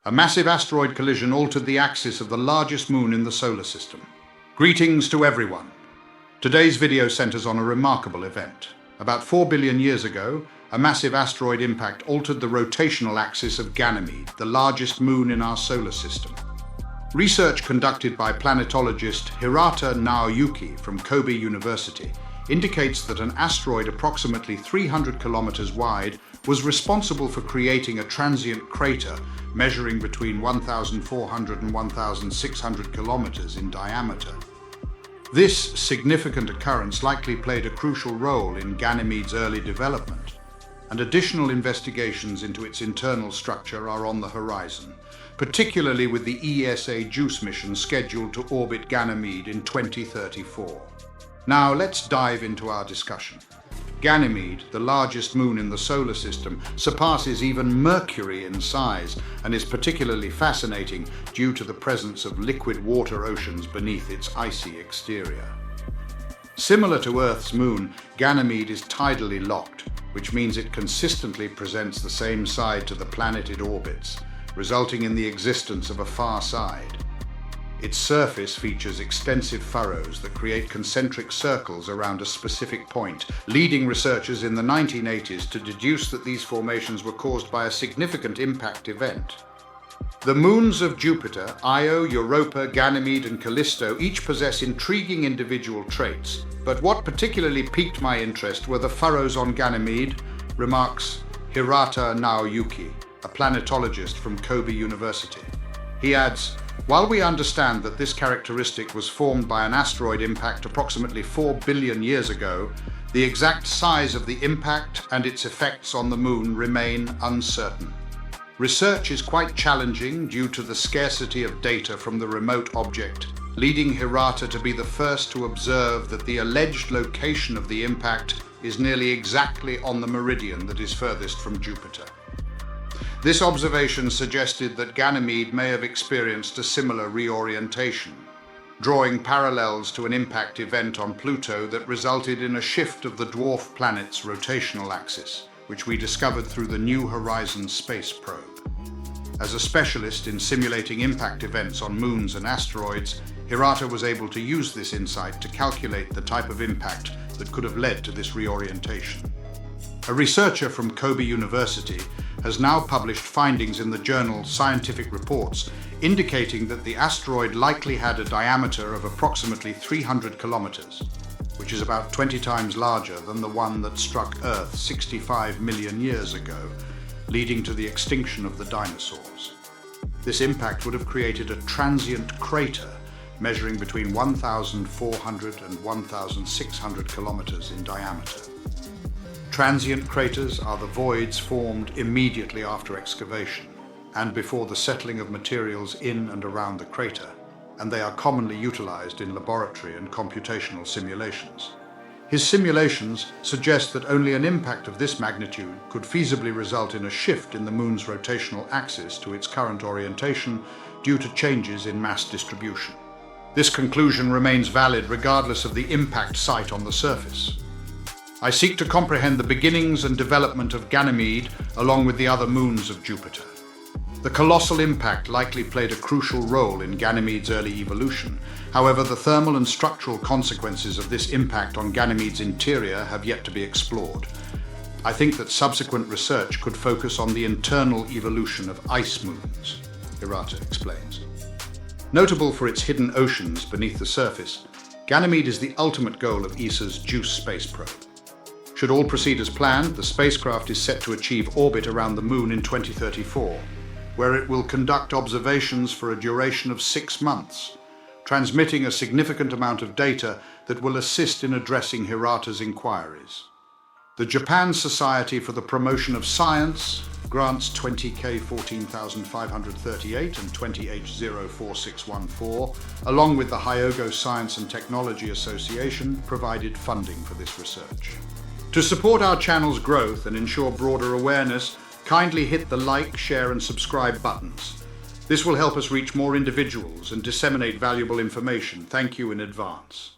A massive asteroid collision altered the axis of the largest moon in the solar system. Greetings to everyone. Today's video centers on a remarkable event. About 4 billion years ago, a massive asteroid impact altered the rotational axis of Ganymede, the largest moon in our solar system. Research conducted by planetologist Hirata Naoyuki from Kobe University indicates that an asteroid approximately 300 kilometers wide was responsible for creating a transient crater measuring between 1,400 and 1,600 kilometers in diameter. This significant occurrence likely played a crucial role in Ganymede's early development, and additional investigations into its internal structure are on the horizon, particularly with the ESA JUICE mission scheduled to orbit Ganymede in 2034. Now let's dive into our discussion. Ganymede, the largest moon in the solar system, surpasses even Mercury in size and is particularly fascinating due to the presence of liquid water oceans beneath its icy exterior. Similar to Earth's moon, Ganymede is tidally locked, which means it consistently presents the same side to the planet it orbits, resulting in the existence of a far side. Its surface features extensive furrows that create concentric circles around a specific point, leading researchers in the 1980s to deduce that these formations were caused by a significant impact event. The moons of Jupiter, Io, Europa, Ganymede, and Callisto each possess intriguing individual traits, but what particularly piqued my interest were the furrows on Ganymede, remarks Hirata Naoyuki, a planetologist from Kobe University. He adds, "While we understand that this characteristic was formed by an asteroid impact approximately 4 billion years ago, the exact size of the impact and its effects on the moon remain uncertain. Research is quite challenging due to the scarcity of data from the remote object, leading Hirata to be the first to observe that the alleged location of the impact is nearly exactly on the meridian that is furthest from Jupiter." This observation suggested that Ganymede may have experienced a similar reorientation, drawing parallels to an impact event on Pluto that resulted in a shift of the dwarf planet's rotational axis, which we discovered through the New Horizons space probe. As a specialist in simulating impact events on moons and asteroids, Hirata was able to use this insight to calculate the type of impact that could have led to this reorientation. A researcher from Kobe University has now published findings in the journal Scientific Reports indicating that the asteroid likely had a diameter of approximately 300 kilometers, which is about 20 times larger than the one that struck Earth 65 million years ago, leading to the extinction of the dinosaurs. This impact would have created a transient crater measuring between 1,400 and 1,600 kilometers in diameter. Transient craters are the voids formed immediately after excavation and before the settling of materials in and around the crater, and they are commonly utilized in laboratory and computational simulations. His simulations suggest that only an impact of this magnitude could feasibly result in a shift in the moon's rotational axis to its current orientation due to changes in mass distribution. This conclusion remains valid regardless of the impact site on the surface. I seek to comprehend the beginnings and development of Ganymede along with the other moons of Jupiter. The colossal impact likely played a crucial role in Ganymede's early evolution. However, the thermal and structural consequences of this impact on Ganymede's interior have yet to be explored. I think that subsequent research could focus on the internal evolution of ice moons, Hirata explains. Notable for its hidden oceans beneath the surface, Ganymede is the ultimate goal of ESA's JUICE space probe. Should all proceed as planned, the spacecraft is set to achieve orbit around the Moon in 2034, where it will conduct observations for a duration of 6 months, transmitting a significant amount of data that will assist in addressing Hirata's inquiries. The Japan Society for the Promotion of Science grants 20K 14,538 and 20H04614, along with the Hyogo Science and Technology Association, provided funding for this research. To support our channel's growth and ensure broader awareness, kindly hit the like, share, and subscribe buttons. This will help us reach more individuals and disseminate valuable information. Thank you in advance.